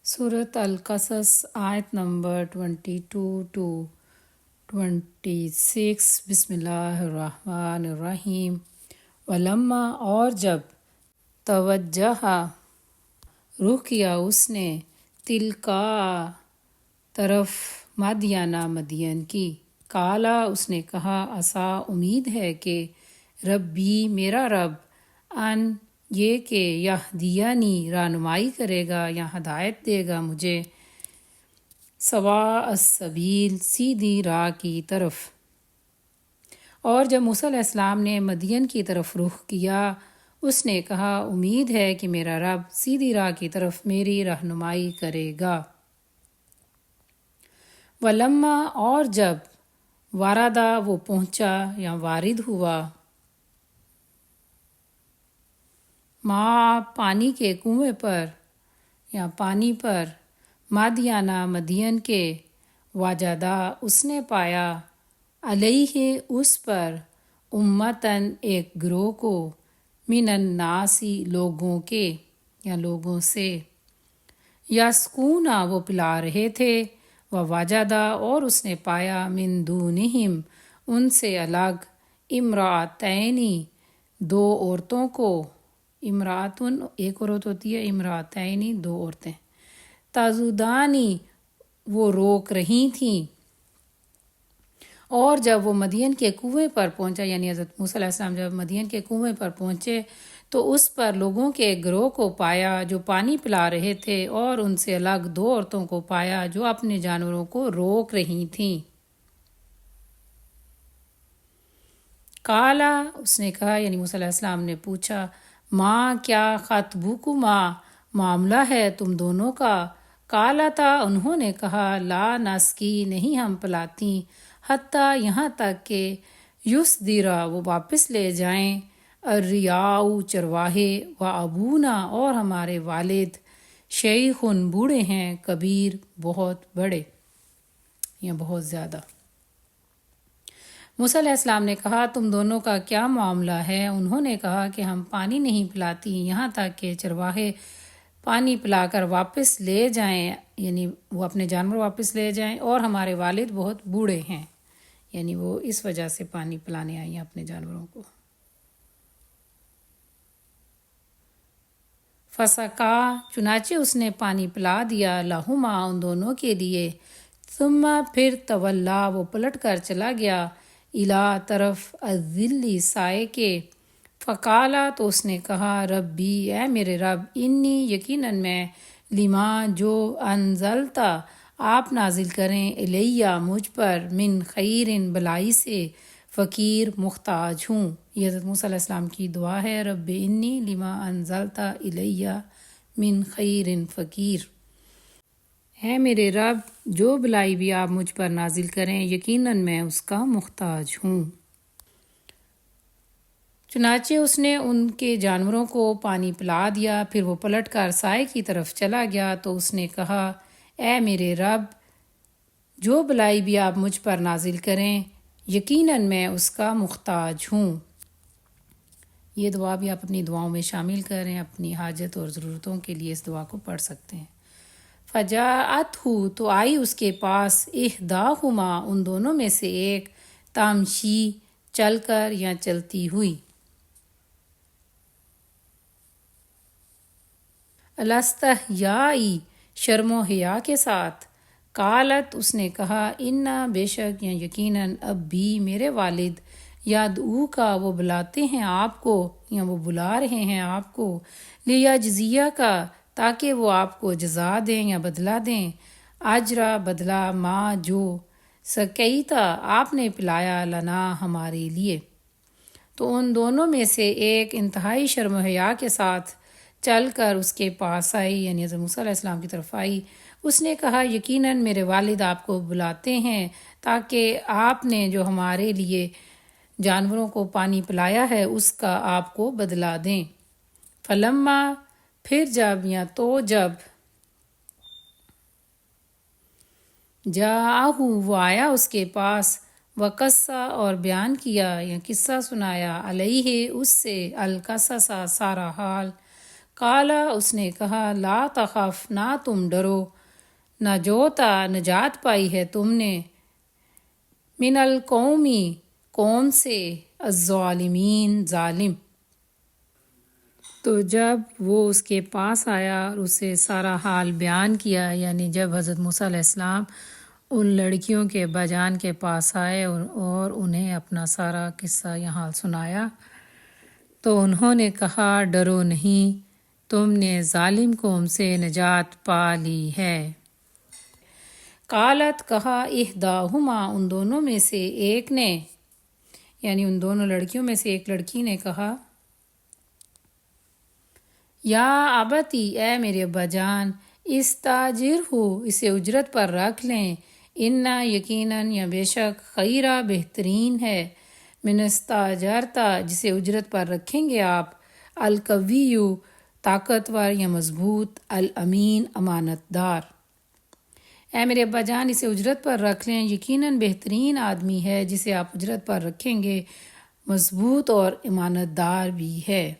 सूरत अल-क़सस आयत number 22 to 26। बिस्मिल्लाहिर्रहमानिर्रहीम। वलम्मा और जब तवज्जहा रुख किया उसने तिलका तरफ मदियाना मदियन की, काला उसने कहा असा उम्मीद है कि रब्बी मेरा रब अन ये कि यहदियानी रहनुमाई करेगा या हदायत देगा मुझे सवा अस्सबील सीधी राह की तरफ। और जब मूसा अलैहिस्सलाम ने मदियन की तरफ रुख किया उसने कहा उम्मीद है कि मेरा रब सीधी राह की तरफ मेरी रहनुमाई करेगा। वलम्मा और जब वारादा वो पहुंचा या वारिद हुआ माँ पानी के कुएं पर या पानी पर मादियाना मदियन के वाजदा उसने पाया अलैहि उस पर उम्मतन एक ग्रोह को मिनन नासी लोगों के या लोगों से यास्कूना वो पिला रहे थे व वाजदा और उसने पाया मिन दूनिहिम उनसे अलग इमरातैनी दो औरतों को। इमरातुन एक औरत होती है, इमरातैनी दो औरतें। ताजुदानी वो रोक रही थीं। और जब वो मदियन के कुएं पर पहुंचा यानी हज़रत मूसा अलैहिस्सलाम जब मदियन के कुएं पर पहुंचे तो उस पर लोगों के एक गिरोह को पाया जो पानी पिला रहे थे और उनसे अलग दो औरतों को पाया जो अपने जानवरों को रोक रही थीं। काला उसने कहा यानी मूसा अलैहिस्सलाम ने पूछा माँ क्या खतबुकुमा मामला है तुम दोनों का। काला था उन्होंने कहा ला नस्की नहीं हम पिलाती हत्ता यहाँ तक कि युस दिरा वो वापस ले जाएं अर्रियाऊ चरवाहे व अबूना और हमारे वालिद शेखुन बूढ़े हैं कबीर बहुत बड़े या बहुत ज़्यादा। मूसा अलैहिस्सलाम ने कहा तुम दोनों का क्या मामला है। उन्होंने कहा कि हम पानी नहीं पिलाती यहाँ तक कि चरवाहे पानी पिलाकर वापस ले जाएं यानी वो अपने जानवर वापस ले जाएं और हमारे वालिद बहुत बूढ़े हैं यानी वो इस वजह से पानी पिलाने आई हैं अपने जानवरों को। फसका चुनाचे उसने पानी पिला दिया लहुमा उन दोनों के लिए। सुम्मा फिर तवल्ला वो पलट कर चला गया इला तरफ अज़िल्ली साए के। फ़काला तो उसने कहा रब्बी ए मेरे रब इन्नी यकीनन मैं लिमा जो अनजलता आप नाजिल करें इलैया मुझ पर मिन खैरिन भलाई से फ़कीर मुख्ताज हूँ। ये हज़रत मूसा अलैहिस्सलाम की दुआ है रब्बी इन्नी लिमा अनजलता इलैया मिन खैरिन फ़कीर। है मेरे रब जो भलाई भी आप मुझ पर नाजिल करें यकीनन मैं उसका मुख्ताज हूँ। चुनाचे उसने उनके जानवरों को पानी पिला दिया फिर वो पलट कर साए की तरफ चला गया तो उसने कहा ए मेरे रब जो भलाई भी आप मुझ पर नाजिल करें यकीनन मैं उसका मुख्ताज हूँ। ये दुआ भी आप अपनी दुआओं में शामिल करें। अपनी हाजत और ज़रूरतों के लिए इस दुआ को पढ़ सकते हैं। फजाअत हु तो आई उसके पास इहदाहुमा उन दोनों में से एक तामशी चलकर या चलती हुई अलस्तहयाई शर्मो हया के साथ। कालत उसने कहा इन्ना बेशक या यकीनन अब भी मेरे वालिद यादऊ का वो बुलाते हैं आपको या वो बुला रहे हैं आपको लिया जजिया का ताकि वो आपको जजा दें या बदला दें अजरा बदला माँ जो सकईता आपने पिलाया लना हमारे लिए। तो उन दोनों में से एक इंतहाई शर्म हया के साथ चल कर उसके पास आई यानी हज़रत मूसा अलैहिस्सलाम की तरफ आई। उसने कहा यकीनन मेरे वालिद आपको बुलाते हैं ताकि आपने जो हमारे लिए जानवरों को पानी पिलाया है उसका आपको बदला दें। फलम्मा फिर जब या तो जब जाहू वो आया उसके पास वक़स्सा और बयान किया या किस्सा सुनाया अलैहि उससे अलकससा सारा हाल। قالا اس نے کہا لا تخف نہ تم ڈرو نجوتا نجات پائی ہے تم نے من القومی قوم سے الظالمین ظالم۔ تو جب وہ اس کے پاس آیا اور اسے سارا حال بیان کیا، یعنی جب حضرت موسیٰ علیہ السلام ان لڑکیوں کے باجان کے پاس آئے اور انہیں اپنا سارا قصہ یہ حال سنایا، تو انہوں نے کہا ڈرو نہیں، تم نے ظالم قوم سے نجات پا لی ہے۔ قالت کہا احداہما ان دونوں میں سے ایک نے، یعنی ان دونوں لڑکیوں میں سے ایک لڑکی نے کہا یا ابتی اے میرے ابا جان استاجر ہو اسے اجرت پر رکھ لیں، انا یقیناً یا بے شک خیرہ بہترین ہے، من استاجرتا جسے اجرت پر رکھیں گے آپ، القویو طاقتور یا مضبوط، الامین امانت دار۔ اے میرے ابا جان اسے اجرت پر رکھ لیں، یقیناً بہترین آدمی ہے جسے آپ اجرت پر رکھیں گے، مضبوط اور امانت دار بھی ہے۔